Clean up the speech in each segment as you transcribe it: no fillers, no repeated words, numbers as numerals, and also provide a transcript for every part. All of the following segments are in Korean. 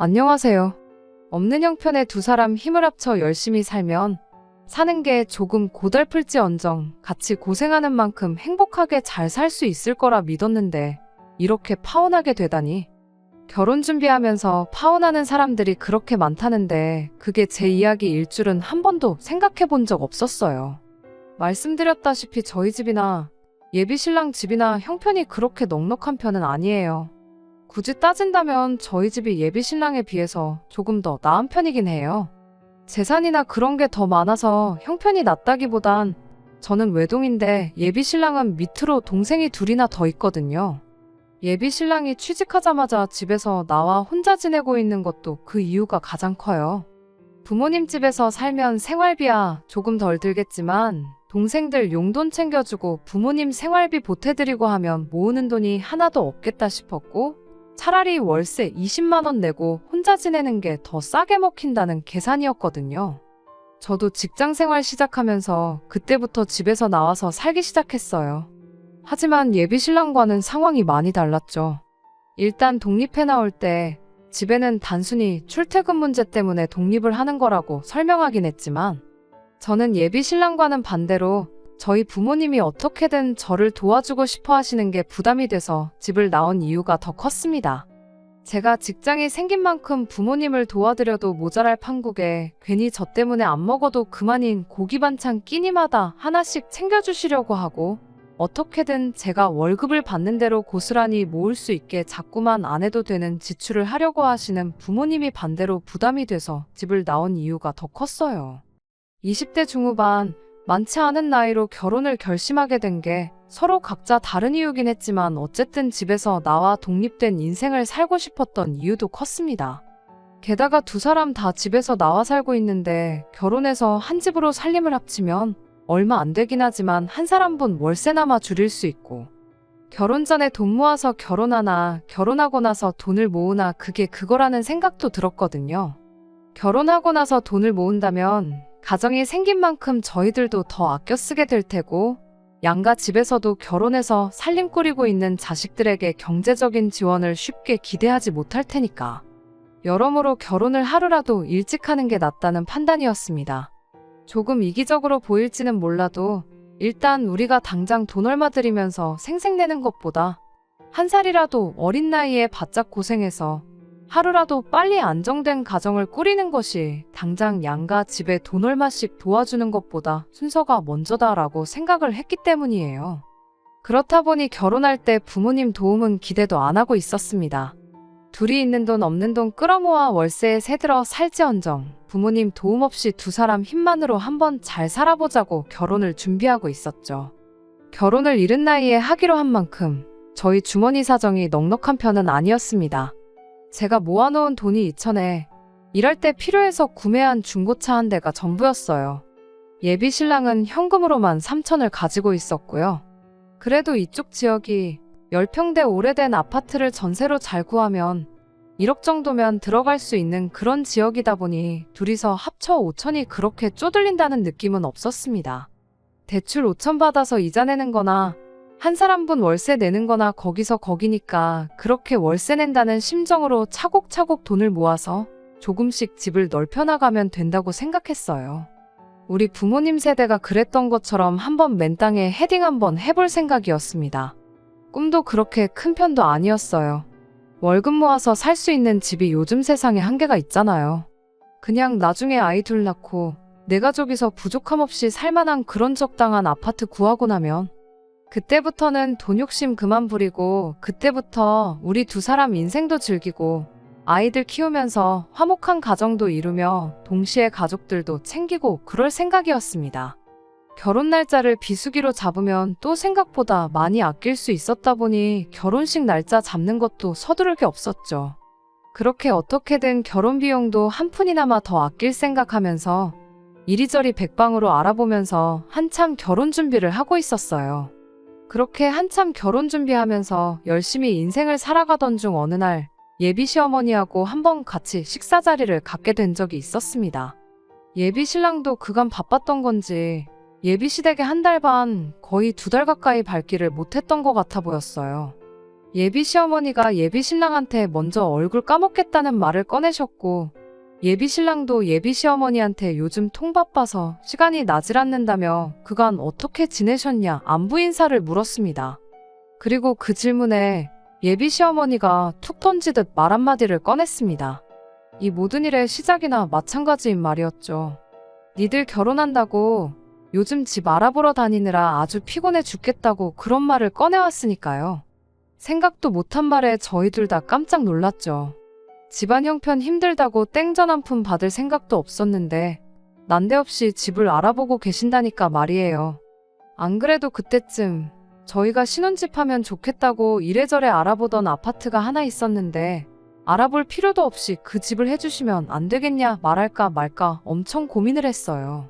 안녕하세요. 없는 형편에 두 사람 힘을 합쳐 열심히 살면 사는 게 조금 고달플지언정 같이 고생하는 만큼 행복하게 잘 살 수 있을 거라 믿었는데 이렇게 파혼하게 되다니. 결혼 준비하면서 파혼하는 사람들이 그렇게 많다는데 그게 제 이야기일 줄은 한 번도 생각해 본 적 없었어요. 말씀드렸다시피 저희 집이나 예비신랑 집이나 형편이 그렇게 넉넉한 편은 아니에요. 굳이 따진다면 저희 집이 예비신랑에 비해서 조금 더 나은 편이긴 해요. 재산이나 그런 게 더 많아서 형편이 낫다기보단 저는 외동인데 예비신랑은 밑으로 동생이 둘이나 더 있거든요. 예비신랑이 취직하자마자 집에서 나와 혼자 지내고 있는 것도 그 이유가 가장 커요. 부모님 집에서 살면 생활비야 조금 덜 들겠지만 동생들 용돈 챙겨주고 부모님 생활비 보태드리고 하면 모으는 돈이 하나도 없겠다 싶었고 차라리 월세 20만 원 내고 혼자 지내는 게 더 싸게 먹힌다는 계산이었거든요. 저도 직장 생활 시작하면서 그때부터 집에서 나와서 살기 시작했어요. 하지만 예비신랑과는 상황이 많이 달랐죠. 일단 독립해 나올 때 집에는 단순히 출퇴근 문제 때문에 독립을 하는 거라고 설명하긴 했지만 저는 예비신랑과는 반대로 저희 부모님이 어떻게든 저를 도와주고 싶어 하시는 게 부담이 돼서 집을 나온 이유가 더 컸습니다. 제가 직장이 생긴 만큼 부모님을 도와드려도 모자랄 판국에 괜히 저 때문에 안 먹어도 그만인 고기 반찬 끼니마다 하나씩 챙겨주시려고 하고 어떻게든 제가 월급을 받는 대로 고스란히 모을 수 있게 자꾸만 안 해도 되는 지출을 하려고 하시는 부모님이 반대로 부담이 돼서 집을 나온 이유가 더 컸어요. 20대 중후반 많지 않은 나이로 결혼을 결심하게 된 게 서로 각자 다른 이유긴 했지만 어쨌든 집에서 나와 독립된 인생을 살고 싶었던 이유도 컸습니다. 게다가 두 사람 다 집에서 나와 살고 있는데 결혼해서 한 집으로 살림을 합치면 얼마 안 되긴 하지만 한 사람분 월세나마 줄일 수 있고 결혼 전에 돈 모아서 결혼하나 결혼하고 나서 돈을 모으나 그게 그거라는 생각도 들었거든요. 결혼하고 나서 돈을 모은다면 가정이 생긴 만큼 저희들도 더 아껴 쓰게 될 테고 양가 집에서도 결혼해서 살림 꾸리고 있는 자식들에게 경제적인 지원을 쉽게 기대하지 못할 테니까. 여러모로 결혼을 하루라도 일찍 하는 게 낫다는 판단이었습니다. 조금 이기적으로 보일지는 몰라도 일단 우리가 당장 돈 얼마 들이면서 생색내는 것보다 한 살이라도 어린 나이에 바짝 고생해서 하루라도 빨리 안정된 가정을 꾸리는 것이 당장 양가 집에 돈 얼마씩 도와주는 것보다 순서가 먼저다라고 생각을 했기 때문이에요. 그렇다 보니 결혼할 때 부모님 도움은 기대도 안 하고 있었습니다. 둘이 있는 돈 없는 돈 끌어모아 월세에 새들어 살지언정 부모님 도움 없이 두 사람 힘만으로 한번 잘 살아보자고 결혼을 준비하고 있었죠. 결혼을 이른 나이에 하기로 한 만큼 저희 주머니 사정이 넉넉한 편은 아니었습니다. 제가 모아놓은 돈이 2천에 일할 때 필요해서 구매한 중고차 한 대가 전부였어요. 예비 신랑은 현금으로만 3천을 가지고 있었고요. 그래도 이쪽 지역이 10평대 오래된 아파트를 전세로 잘 구하면 1억 정도면 들어갈 수 있는 그런 지역이다 보니 둘이서 합쳐 5천이 그렇게 쪼들린다는 느낌은 없었습니다. 대출 5천 받아서 이자 내는 거나 한 사람분 월세 내는 거나 거기서 거기니까 그렇게 월세 낸다는 심정으로 차곡차곡 돈을 모아서 조금씩 집을 넓혀나가면 된다고 생각했어요. 우리 부모님 세대가 그랬던 것처럼 한번 맨 땅에 헤딩 한번 해볼 생각이었습니다. 꿈도 그렇게 큰 편도 아니었어요. 월급 모아서 살 수 있는 집이 요즘 세상에 한계가 있잖아요. 그냥 나중에 아이 둘 낳고 내 가족이서 부족함 없이 살만한 그런 적당한 아파트 구하고 나면 그때부터는 돈 욕심 그만 부리고 그때부터 우리 두 사람 인생도 즐기고 아이들 키우면서 화목한 가정도 이루며 동시에 가족들도 챙기고 그럴 생각이었습니다. 결혼 날짜를 비수기로 잡으면 또 생각보다 많이 아낄 수 있었다 보니 결혼식 날짜 잡는 것도 서두를 게 없었죠. 그렇게 어떻게든 결혼 비용도 한 푼이나마 더 아낄 생각하면서 이리저리 백방으로 알아보면서 한참 결혼 준비를 하고 있었어요. 그렇게 한참 결혼 준비하면서 열심히 인생을 살아가던 중 어느 날 예비 시어머니하고 한번 같이 식사 자리를 갖게 된 적이 있었습니다. 예비 신랑도 그간 바빴던 건지 예비 시댁에 한 달 반, 거의 2달 가까이 발길을 못했던 것 같아 보였어요. 예비 시어머니가 예비 신랑한테 먼저 얼굴 까먹겠다는 말을 꺼내셨고, 예비 신랑도 예비 시어머니한테 요즘 통 바빠서 시간이 나질 않는다며 그간 어떻게 지내셨냐 안부 인사를 물었습니다. 그리고 그 질문에 예비 시어머니가 툭 던지듯 말 한마디를 꺼냈습니다. 이 모든 일의 시작이나 마찬가지인 말이었죠. 니들 결혼한다고 요즘 집 알아보러 다니느라 아주 피곤해 죽겠다고 그런 말을 꺼내왔으니까요. 생각도 못한 말에 저희 둘 다 깜짝 놀랐죠. 집안 형편 힘들다고 땡전 한 푼 받을 생각도 없었는데 난데없이 집을 알아보고 계신다니까 말이에요. 안 그래도 그때쯤 저희가 신혼집 하면 좋겠다고 이래저래 알아보던 아파트가 하나 있었는데 알아볼 필요도 없이 그 집을 해주시면 안 되겠냐 말할까 말까 엄청 고민을 했어요.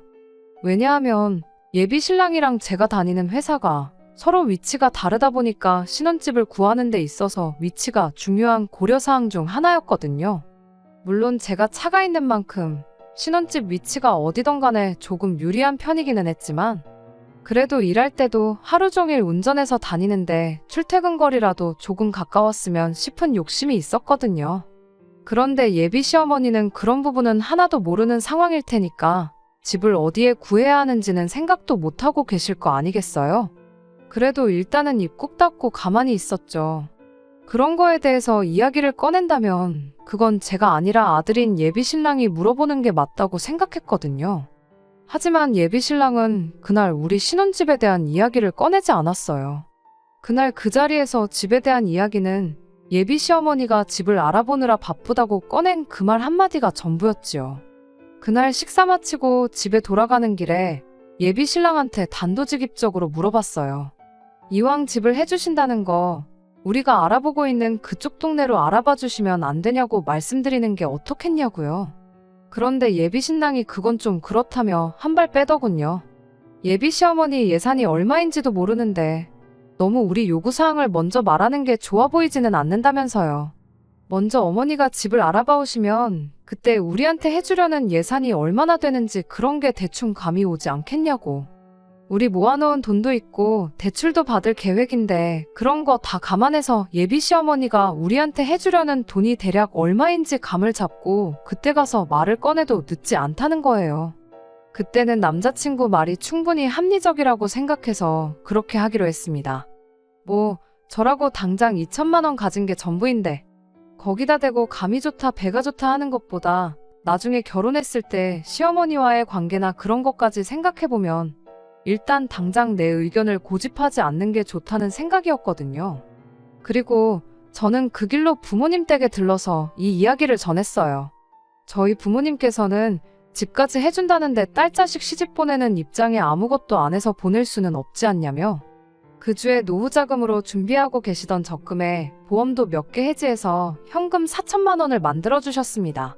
왜냐하면 예비 신랑이랑 제가 다니는 회사가 서로 위치가 다르다 보니까 신혼집을 구하는 데 있어서 위치가 중요한 고려사항 중 하나였거든요. 물론 제가 차가 있는 만큼 신혼집 위치가 어디든 간에 조금 유리한 편이기는 했지만 그래도 일할 때도 하루 종일 운전해서 다니는데 출퇴근 거리라도 조금 가까웠으면 싶은 욕심이 있었거든요. 그런데 예비 시어머니는 그런 부분은 하나도 모르는 상황일 테니까 집을 어디에 구해야 하는지는 생각도 못하고 계실 거 아니겠어요? 그래도 일단은 입 꾹 닫고 가만히 있었죠. 그런 거에 대해서 이야기를 꺼낸다면 그건 제가 아니라 아들인 예비 신랑이 물어보는 게 맞다고 생각했거든요. 하지만 예비 신랑은 그날 우리 신혼집에 대한 이야기를 꺼내지 않았어요. 그날 그 자리에서 집에 대한 이야기는 예비 시어머니가 집을 알아보느라 바쁘다고 꺼낸 그 말 한마디가 전부였지요. 그날 식사 마치고 집에 돌아가는 길에 예비 신랑한테 단도직입적으로 물어봤어요. 이왕 집을 해주신다는 거 우리가 알아보고 있는 그쪽 동네로 알아봐 주시면 안 되냐고 말씀드리는 게 어떻겠냐고요. 그런데 예비 신랑이 그건 좀 그렇다며 한 발 빼더군요. 예비 시어머니 예산이 얼마인지도 모르는데 너무 우리 요구사항을 먼저 말하는 게 좋아 보이지는 않는다면서요. 먼저 어머니가 집을 알아봐 오시면 그때 우리한테 해주려는 예산이 얼마나 되는지 그런 게 대충 감이 오지 않겠냐고. 우리 모아놓은 돈도 있고 대출도 받을 계획인데 그런 거 다 감안해서 예비 시어머니가 우리한테 해주려는 돈이 대략 얼마인지 감을 잡고 그때 가서 말을 꺼내도 늦지 않다는 거예요. 그때는 남자친구 말이 충분히 합리적이라고 생각해서 그렇게 하기로 했습니다. 뭐 저라고 당장 2천만 원 가진 게 전부인데 거기다 대고 감이 좋다 배가 좋다 하는 것보다 나중에 결혼했을 때 시어머니와의 관계나 그런 것까지 생각해보면 일단 당장 내 의견을 고집하지 않는 게 좋다는 생각이었거든요. 그리고 저는 그 길로 부모님 댁에 들러서 이 이야기를 전했어요. 저희 부모님께서는 집까지 해준다는데 딸 자식 시집 보내는 입장에 아무것도 안 해서 보낼 수는 없지 않냐며 그 주에 노후자금으로 준비하고 계시던 적금에 보험도 몇 개 해지해서 현금 4천만 원을 만들어주셨습니다.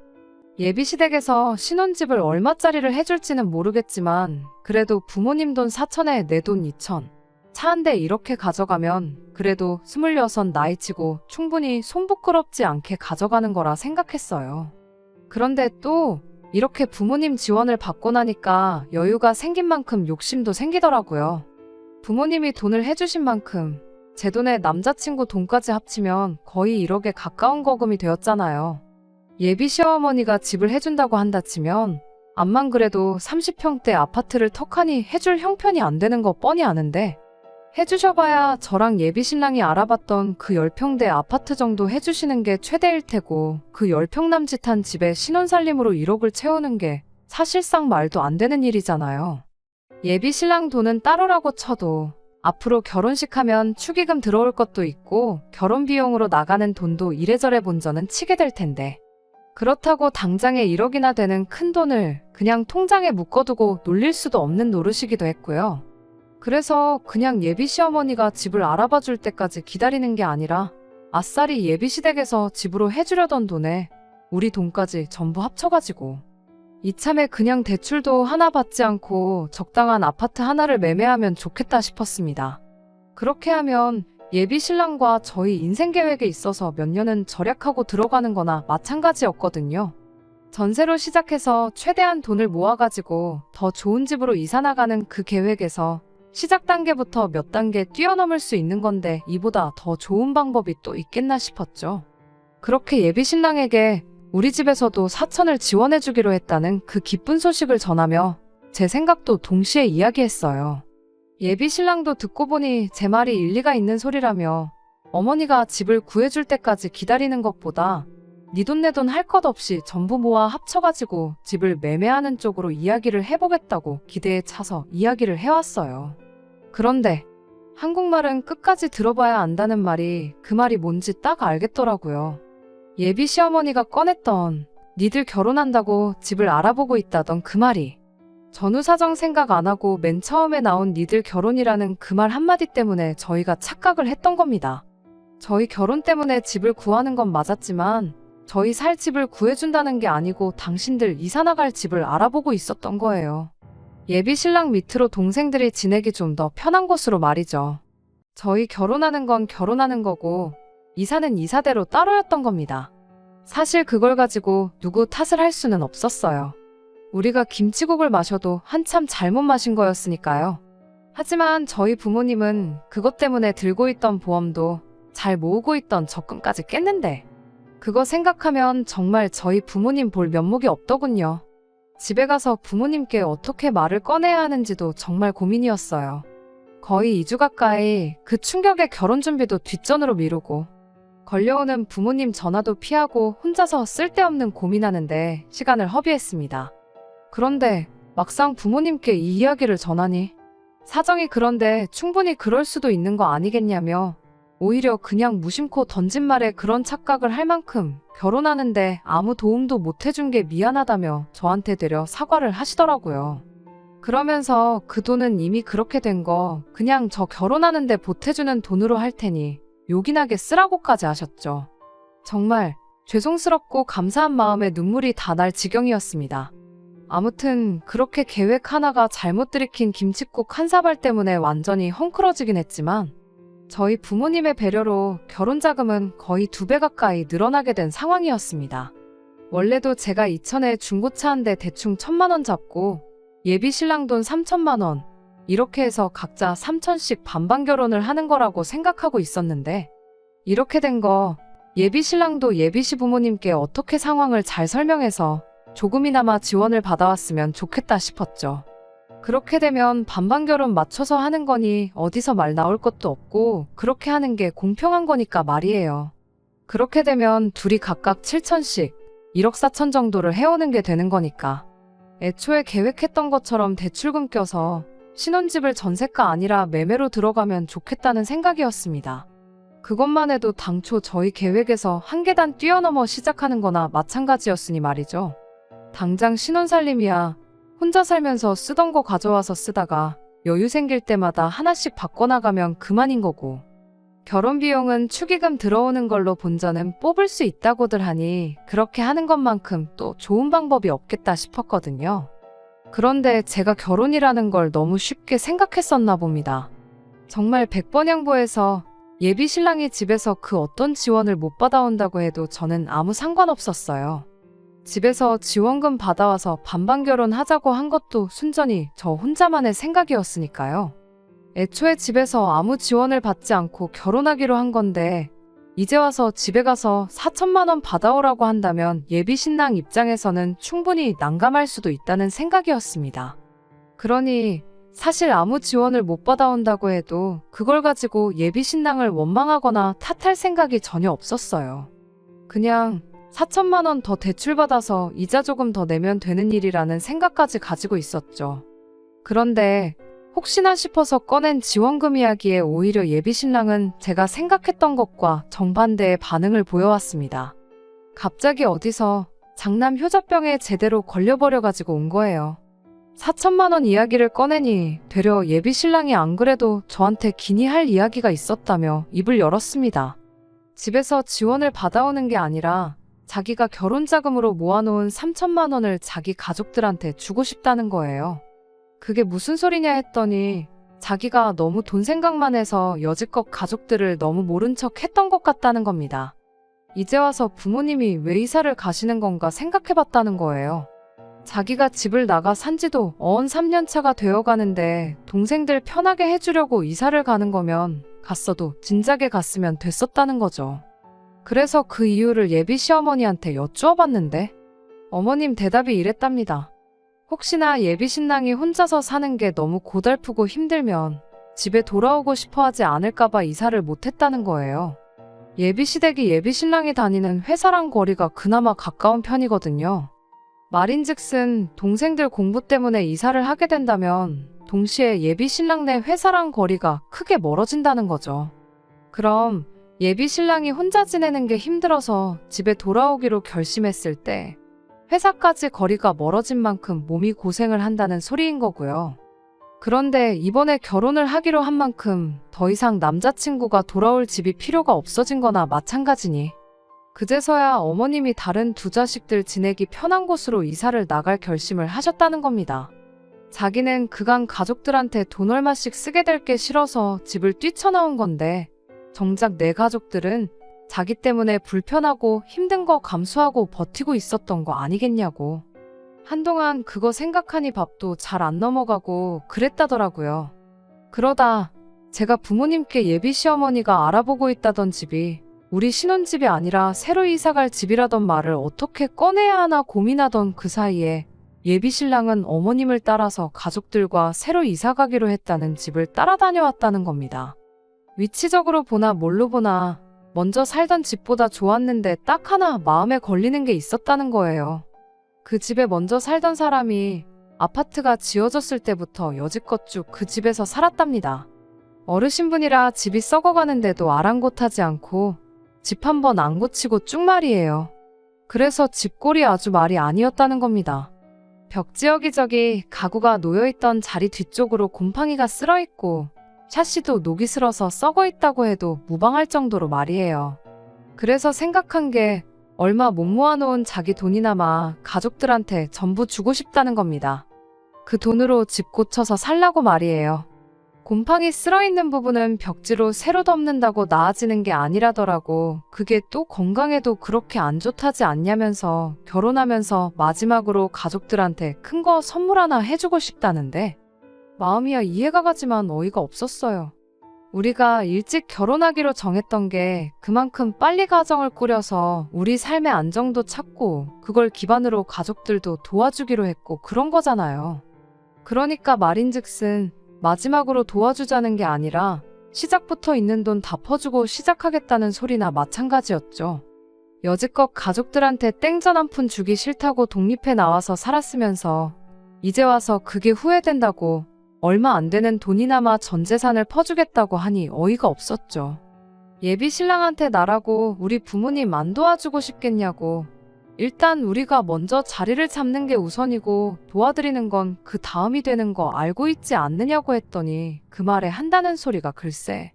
예비시댁에서 신혼집을 얼마짜리를 해줄지는 모르겠지만 그래도 부모님 돈 4천에 내 돈 2천. 차 한 대 이렇게 가져가면 그래도 26 나이치고 충분히 손 부끄럽지 않게 가져가는 거라 생각했어요. 그런데 또 이렇게 부모님 지원을 받고 나니까 여유가 생긴 만큼 욕심도 생기더라고요. 부모님이 돈을 해주신 만큼 제 돈에 남자친구 돈까지 합치면 거의 1억에 가까운 거금이 되었잖아요. 예비 시어머니가 집을 해준다고 한다 치면 암만 그래도 30평대 아파트를 턱하니 해줄 형편이 안 되는 거 뻔히 아는데 해주셔봐야 저랑 예비 신랑이 알아봤던 그 10평대 아파트 정도 해주시는 게 최대일 테고 그 10평 남짓한 집에 신혼살림으로 1억을 채우는 게 사실상 말도 안 되는 일이잖아요. 예비 신랑 돈은 따로라고 쳐도 앞으로 결혼식 하면 축의금 들어올 것도 있고 결혼 비용으로 나가는 돈도 이래저래 본전은 치게 될 텐데 그렇다고 당장에 1억이나 되는 큰 돈을 그냥 통장에 묶어두고 놀릴 수도 없는 노릇이기도 했고요. 그래서 그냥 예비 시어머니가 집을 알아봐 줄 때까지 기다리는 게 아니라 아싸리 예비 시댁에서 집으로 해주려던 돈에 우리 돈까지 전부 합쳐가지고 이참에 그냥 대출도 하나 받지 않고 적당한 아파트 하나를 매매하면 좋겠다 싶었습니다. 그렇게 하면 예비 신랑과 저희 인생 계획에 있어서 몇 년은 절약하고 들어가는 거나 마찬가지였거든요. 전세로 시작해서 최대한 돈을 모아가지고 더 좋은 집으로 이사 나가는 그 계획에서 시작 단계부터 몇 단계 뛰어넘을 수 있는 건데 이보다 더 좋은 방법이 또 있겠나 싶었죠. 그렇게 예비 신랑에게 우리 집에서도 사천을 지원해주기로 했다는 그 기쁜 소식을 전하며 제 생각도 동시에 이야기했어요. 예비 신랑도 듣고 보니 제 말이 일리가 있는 소리라며 어머니가 집을 구해줄 때까지 기다리는 것보다 네 돈 내 돈 할 것 없이 전부 모아 합쳐가지고 집을 매매하는 쪽으로 이야기를 해보겠다고 기대에 차서 이야기를 해왔어요. 그런데 한국말은 끝까지 들어봐야 안다는 말이 그 말이 뭔지 딱 알겠더라고요. 예비 시어머니가 꺼냈던 니들 결혼한다고 집을 알아보고 있다던 그 말이 전후 사정 생각 안 하고 맨 처음에 나온 니들 결혼이라는 그 말 한마디 때문에 저희가 착각을 했던 겁니다. 저희 결혼 때문에 집을 구하는 건 맞았지만 저희 살 집을 구해준다는 게 아니고 당신들 이사 나갈 집을 알아보고 있었던 거예요. 예비 신랑 밑으로 동생들이 지내기 좀 더 편한 곳으로 말이죠. 저희 결혼하는 건 결혼하는 거고 이사는 이사대로 따로였던 겁니다. 사실 그걸 가지고 누구 탓을 할 수는 없었어요. 우리가 김치국을 마셔도 한참 잘못 마신 거였으니까요. 하지만 저희 부모님은 그것 때문에 들고 있던 보험도 잘 모으고 있던 적금까지 깼는데 그거 생각하면 정말 저희 부모님 볼 면목이 없더군요. 집에 가서 부모님께 어떻게 말을 꺼내야 하는지도 정말 고민이었어요. 거의 2주 가까이 그 충격에 결혼 준비도 뒷전으로 미루고 걸려오는 부모님 전화도 피하고 혼자서 쓸데없는 고민하는데 시간을 허비했습니다. 그런데 막상 부모님께 이 이야기를 전하니 사정이 그런데 충분히 그럴 수도 있는 거 아니겠냐며 오히려 그냥 무심코 던진 말에 그런 착각을 할 만큼 결혼하는데 아무 도움도 못 해준 게 미안하다며 저한테 되려 사과를 하시더라고요. 그러면서 그 돈은 이미 그렇게 된 거 그냥 저 결혼하는데 보태주는 돈으로 할 테니 요긴하게 쓰라고까지 하셨죠. 정말 죄송스럽고 감사한 마음에 눈물이 다 날 지경이었습니다. 아무튼 그렇게 계획 하나가 잘못 들이킨 김칫국 한 사발 때문에 완전히 헝클어지긴 했지만 저희 부모님의 배려로 결혼 자금은 거의 2배 가까이 늘어나게 된 상황이었습니다. 원래도 제가 이천에 중고차 한 대 대충 1,000만 원 잡고 예비 신랑 돈 3천만 원 이렇게 해서 각자 3천씩 반반 결혼을 하는 거라고 생각하고 있었는데 이렇게 된 거 예비 신랑도 예비 시부모님께 어떻게 상황을 잘 설명해서 조금이나마 지원을 받아왔으면 좋겠다 싶었죠. 그렇게 되면 반반 결혼 맞춰서 하는 거니 어디서 말 나올 것도 없고 그렇게 하는 게 공평한 거니까 말이에요. 그렇게 되면 둘이 각각 7천씩 1억 4천 정도를 해오는 게 되는 거니까. 애초에 계획했던 것처럼 대출금 껴서 신혼집을 전세가 아니라 매매로 들어가면 좋겠다는 생각이었습니다. 그것만 해도 당초 저희 계획에서 한 계단 뛰어넘어 시작하는 거나 마찬가지였으니 말이죠. 당장 신혼살림이야 혼자 살면서 쓰던 거 가져와서 쓰다가 여유 생길 때마다 하나씩 바꿔나가면 그만인 거고 결혼 비용은 축의금 들어오는 걸로 본전은 뽑을 수 있다고들 하니 그렇게 하는 것만큼 또 좋은 방법이 없겠다 싶었거든요. 그런데 제가 결혼이라는 걸 너무 쉽게 생각했었나 봅니다. 정말 100번 양보해서 예비 신랑이 집에서 그 어떤 지원을 못 받아온다고 해도 저는 아무 상관없었어요. 집에서 지원금 받아와서 반반 결혼하자고 한 것도 순전히 저 혼자만의 생각이었으니까요. 애초에 집에서 아무 지원을 받지 않고 결혼하기로 한 건데 이제 와서 집에 가서 4천만 원 받아오라고 한다면 예비 신랑 입장에서는 충분히 난감할 수도 있다는 생각이었습니다. 그러니 사실 아무 지원을 못 받아온다고 해도 그걸 가지고 예비 신랑을 원망하거나 탓할 생각이 전혀 없었어요. 그냥 4천만 원 더 대출받아서 이자 조금 더 내면 되는 일이라는 생각까지 가지고 있었죠. 그런데 혹시나 싶어서 꺼낸 지원금 이야기에 오히려 예비 신랑은 제가 생각했던 것과 정반대의 반응을 보여왔습니다. 갑자기 어디서 장남 효자병에 제대로 걸려버려가지고 온 거예요. 4천만 원 이야기를 꺼내니 되려 예비 신랑이 안 그래도 저한테 기니 할 이야기가 있었다며 입을 열었습니다. 집에서 지원을 받아오는 게 아니라 자기가 결혼 자금으로 모아놓은 3천만 원을 자기 가족들한테 주고 싶다는 거예요. 그게 무슨 소리냐 했더니 자기가 너무 돈 생각만 해서 여지껏 가족들을 너무 모른 척 했던 것 같다는 겁니다. 이제 와서 부모님이 왜 이사를 가시는 건가 생각해봤다는 거예요. 자기가 집을 나가 산 지도 어언 3년 차가 되어 가는데 동생들 편하게 해주려고 이사를 가는 거면 갔어도 진작에 갔으면 됐었다는 거죠. 그래서 그 이유를 예비 시어머니한테 여쭈어 봤는데 어머님 대답이 이랬답니다. 혹시나 예비 신랑이 혼자서 사는 게 너무 고달프고 힘들면 집에 돌아오고 싶어 하지 않을까봐 이사를 못했다는 거예요. 예비 시댁이 예비 신랑이 다니는 회사랑 거리가 그나마 가까운 편이거든요. 말인즉슨 동생들 공부 때문에 이사를 하게 된다면 동시에 예비 신랑 네 회사랑 거리가 크게 멀어진다는 거죠. 그럼 예비 신랑이 혼자 지내는 게 힘들어서 집에 돌아오기로 결심했을 때 회사까지 거리가 멀어진 만큼 몸이 고생을 한다는 소리인 거고요. 그런데 이번에 결혼을 하기로 한 만큼 더 이상 남자친구가 돌아올 집이 필요가 없어진 거나 마찬가지니 그제서야 어머님이 다른 두 자식들 지내기 편한 곳으로 이사를 나갈 결심을 하셨다는 겁니다. 자기는 그간 가족들한테 돈 얼마씩 쓰게 될 게 싫어서 집을 뛰쳐나온 건데 정작 내 가족들은 자기 때문에 불편하고 힘든 거 감수하고 버티고 있었던 거 아니겠냐고. 한동안 그거 생각하니 밥도 잘 안 넘어가고 그랬다더라고요. 그러다 제가 부모님께 예비 시어머니가 알아보고 있다던 집이 우리 신혼집이 아니라 새로 이사갈 집이라던 말을 어떻게 꺼내야 하나 고민하던 그 사이에 예비 신랑은 어머님을 따라서 가족들과 새로 이사가기로 했다는 집을 따라다녀왔다는 겁니다. 위치적으로 보나 뭘로 보나 먼저 살던 집보다 좋았는데 딱 하나 마음에 걸리는 게 있었다는 거예요. 그 집에 먼저 살던 사람이 아파트가 지어졌을 때부터 여지껏 쭉 그 집에서 살았답니다. 어르신분이라 집이 썩어가는데도 아랑곳하지 않고 집 한 번 안 고치고 쭉 말이에요. 그래서 집골이 아주 말이 아니었다는 겁니다. 벽지 여기저기 가구가 놓여있던 자리 뒤쪽으로 곰팡이가 쓸어있고 샤시도 녹이 슬어서 썩어있다고 해도 무방할 정도로 말이에요. 그래서 생각한 게 얼마 못 모아놓은 자기 돈이나마 가족들한테 전부 주고 싶다는 겁니다. 그 돈으로 집 고쳐서 살라고 말이에요. 곰팡이 쓸어있는 부분은 벽지로 새로 덮는다고 나아지는 게 아니라더라고. 그게 또 건강에도 그렇게 안 좋다지 않냐면서 결혼하면서 마지막으로 가족들한테 큰 거 선물 하나 해주고 싶다는데 마음이야 이해가 가지만 어이가 없었어요. 우리가 일찍 결혼하기로 정했던 게 그만큼 빨리 가정을 꾸려서 우리 삶의 안정도 찾고 그걸 기반으로 가족들도 도와주기로 했고 그런 거잖아요. 그러니까 말인즉슨 마지막으로 도와주자는 게 아니라 시작부터 있는 돈 다 퍼주고 시작하겠다는 소리나 마찬가지였죠. 여지껏 가족들한테 땡전 한 푼 주기 싫다고 독립해 나와서 살았으면서 이제 와서 그게 후회된다고 얼마 안 되는 돈이나마 전 재산을 퍼주겠다고 하니 어이가 없었죠. 예비 신랑한테 나라고 우리 부모님 안 도와주고 싶겠냐고. 일단 우리가 먼저 자리를 잡는 게 우선이고 도와드리는 건 그 다음이 되는 거 알고 있지 않느냐고 했더니 그 말에 한다는 소리가 글쎄.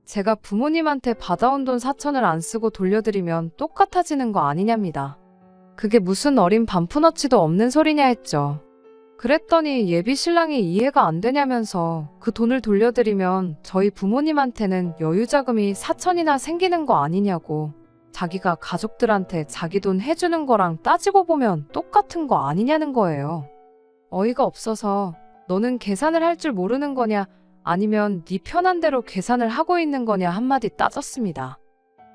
제가 부모님한테 받아온 돈 4천을 안 쓰고 돌려드리면 똑같아지는 거 아니냐입니다. 그게 무슨 어린 반푼어치도 없는 소리냐 했죠. 그랬더니 예비 신랑이 이해가 안 되냐면서 그 돈을 돌려드리면 저희 부모님한테는 여유자금이 4천이나 생기는 거 아니냐고. 자기가 가족들한테 자기 돈 해주는 거랑 따지고 보면 똑같은 거 아니냐는 거예요. 어이가 없어서 너는 계산을 할 줄 모르는 거냐 아니면 네 편한 대로 계산을 하고 있는 거냐 한마디 따졌습니다.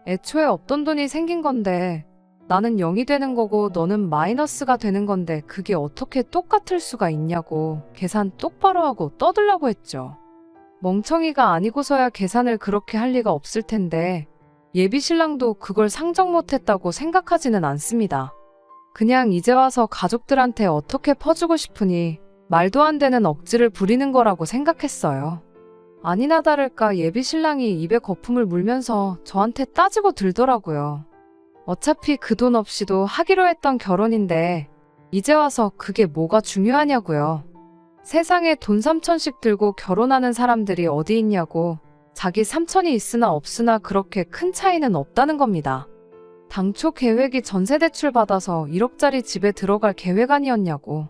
애초에 없던 돈이 생긴 건데 나는 0이 되는 거고 너는 마이너스가 되는 건데 그게 어떻게 똑같을 수가 있냐고 계산 똑바로 하고 떠들라고 했죠. 멍청이가 아니고서야 계산을 그렇게 할 리가 없을 텐데 예비 신랑도 그걸 상정 못했다고 생각하지는 않습니다. 그냥 이제 와서 가족들한테 어떻게 퍼주고 싶으니 말도 안 되는 억지를 부리는 거라고 생각했어요. 아니나 다를까 예비 신랑이 입에 거품을 물면서 저한테 따지고 들더라고요. 어차피 그 돈 없이도 하기로 했던 결혼인데 이제 와서 그게 뭐가 중요하냐고요. 세상에 돈 3천씩 들고 결혼하는 사람들이 어디 있냐고. 자기 3천이 있으나 없으나 그렇게 큰 차이는 없다는 겁니다. 당초 계획이 전세대출 받아서 1억짜리 집에 들어갈 계획 아니었냐고.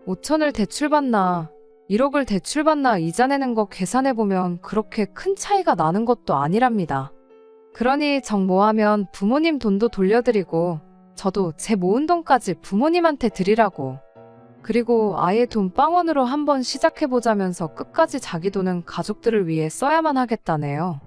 5천을 대출받나 1억을 대출받나 이자 내는 거 계산해보면 그렇게 큰 차이가 나는 것도 아니랍니다. 그러니 정 모하면 부모님 돈도 돌려드리고 저도 제 모은 돈까지 부모님한테 드리라고. 그리고 아예 돈방원으로 한번 시작해보자면서 끝까지 자기 돈은 가족들을 위해 써야만 하겠다네요.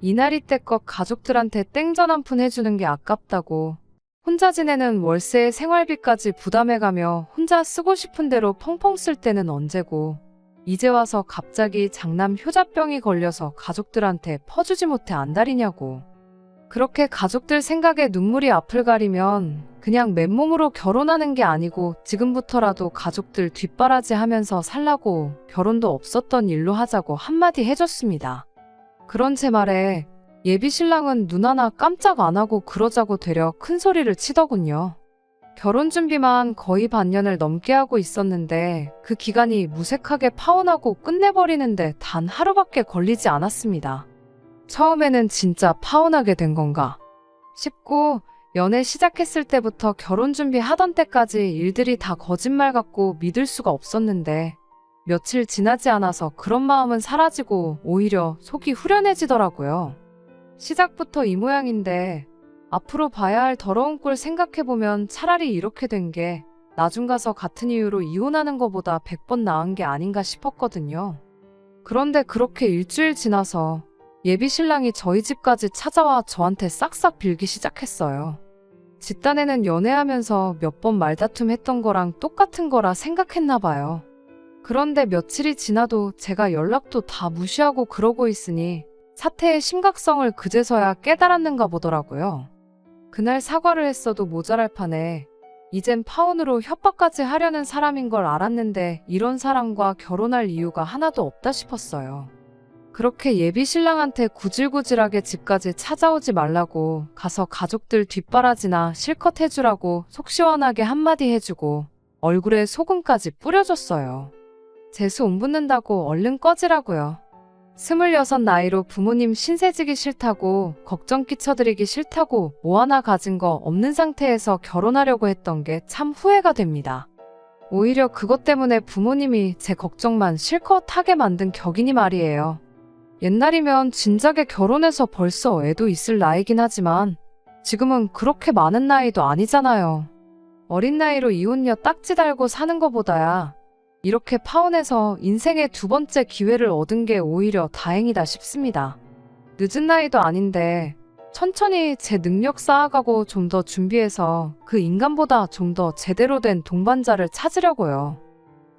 이날이 때껏 가족들한테 땡전 한 푼 해주는 게 아깝다고, 혼자 지내는 월세에 생활비까지 부담해가며 혼자 쓰고 싶은 대로 펑펑 쓸 때는 언제고, 이제 와서 갑자기 장남 효자병이 걸려서 가족들한테 퍼주지 못해 안달이냐고. 그렇게 가족들 생각에 눈물이 앞을 가리면 그냥 맨몸으로 결혼하는 게 아니고 지금부터라도 가족들 뒷바라지 하면서 살라고 결혼도 없었던 일로 하자고 한마디 해줬습니다. 그런 제 말에 예비 신랑은 눈 하나 깜짝 안 하고 그러자고 되려 큰 소리를 치더군요. 결혼 준비만 거의 반년을 넘게 하고 있었는데 그 기간이 무색하게 파혼하고 끝내버리는데 단 하루밖에 걸리지 않았습니다. 처음에는 진짜 파혼하게 된 건가 싶고, 연애 시작했을 때부터 결혼 준비하던 때까지 일들이 다 거짓말 같고 믿을 수가 없었는데 며칠 지나지 않아서 그런 마음은 사라지고 오히려 속이 후련해지더라고요. 시작부터 이 모양인데 앞으로 봐야 할 더러운 꼴 생각해보면 차라리 이렇게 된 게 나중 가서 같은 이유로 이혼하는 것보다 100번 나은 게 아닌가 싶었거든요. 그런데 그렇게 일주일 지나서 예비 신랑이 저희 집까지 찾아와 저한테 싹싹 빌기 시작했어요. 집단에는 연애하면서 몇 번 말다툼 했던 거랑 똑같은 거라 생각했나 봐요. 그런데 며칠이 지나도 제가 연락도 다 무시하고 그러고 있으니 사태의 심각성을 그제서야 깨달았는가 보더라고요. 그날 사과를 했어도 모자랄 판에 이젠 파혼으로 협박까지 하려는 사람인 걸 알았는데 이런 사람과 결혼할 이유가 하나도 없다 싶었어요. 그렇게 예비 신랑한테 구질구질하게 집까지 찾아오지 말라고 가서 가족들 뒷바라지나 실컷 해주라고 속 시원하게 한마디 해주고 얼굴에 소금까지 뿌려줬어요. 재수 온 붙는다고 얼른 꺼지라고요. 26 나이로 부모님 신세지기 싫다고, 걱정 끼쳐드리기 싫다고 뭐 하나 가진 거 없는 상태에서 결혼하려고 했던 게 참 후회가 됩니다. 오히려 그것 때문에 부모님이 제 걱정만 실컷 하게 만든 격이니 말이에요. 옛날이면 진작에 결혼해서 벌써 애도 있을 나이긴 하지만 지금은 그렇게 많은 나이도 아니잖아요. 어린 나이로 이혼녀 딱지 달고 사는 것보다야 이렇게 파혼해서 인생의 두 번째 기회를 얻은 게 오히려 다행이다 싶습니다. 늦은 나이도 아닌데 천천히 제 능력 쌓아가고 좀 더 준비해서 그 인간보다 좀 더 제대로 된 동반자를 찾으려고요.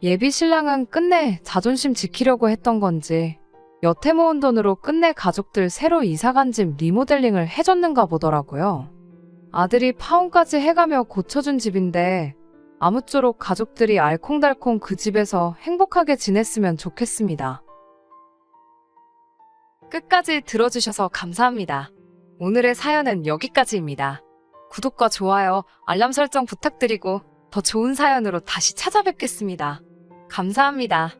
예비 신랑은 끝내 자존심 지키려고 했던 건지 여태 모은 돈으로 끝내 가족들 새로 이사간 집 리모델링을 해줬는가 보더라고요. 아들이 파혼까지 해가며 고쳐준 집인데 아무쪼록 가족들이 알콩달콩 그 집에서 행복하게 지냈으면 좋겠습니다. 끝까지 들어주셔서 감사합니다. 오늘의 사연은 여기까지입니다. 구독과 좋아요, 알람 설정 부탁드리고 더 좋은 사연으로 다시 찾아뵙겠습니다. 감사합니다.